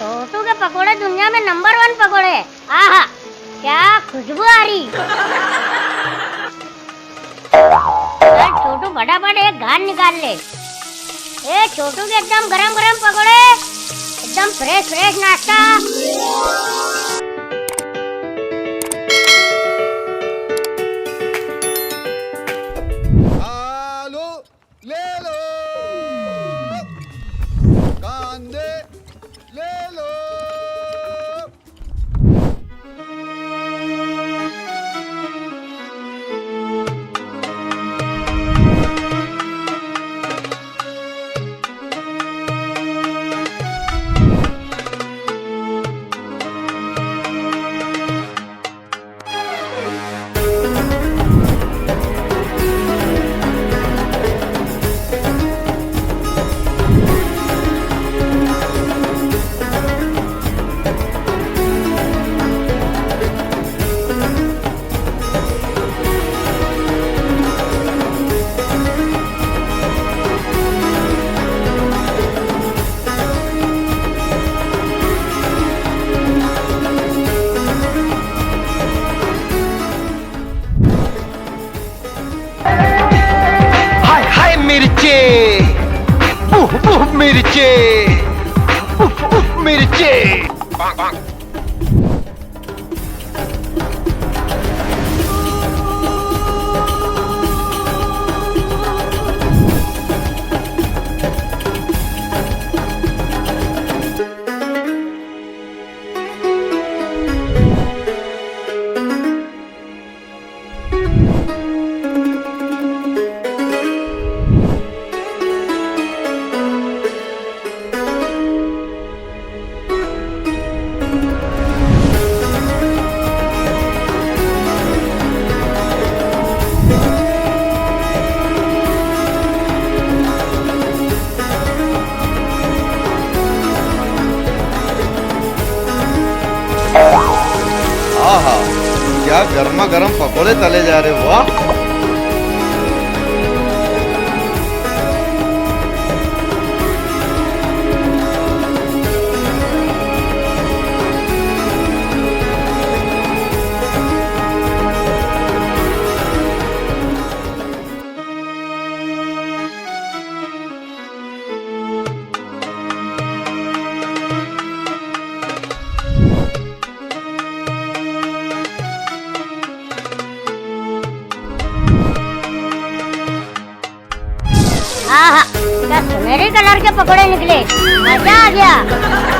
छोटू के पकोड़े दुनिया में नंबर 1 पकोड़े। आहा, क्या खुशबू आ रही। छोटू फटाफट एक घान निकाल ले। ए छोटू के एकदम गरम गरम पकोड़े, एकदम फ्रेश फ्रेश नाश्ता। आलू ले लो, कांदे ले लो। मिर्चे, उफ उफ मिर्चे, उफ उफ मिर्चे। आहा, क्या गर्मा गर्म पकोड़े तले जा रहे। वाह, आहा, क्या सुनहरे कलर के पकोड़े निकले। मजा आ गया।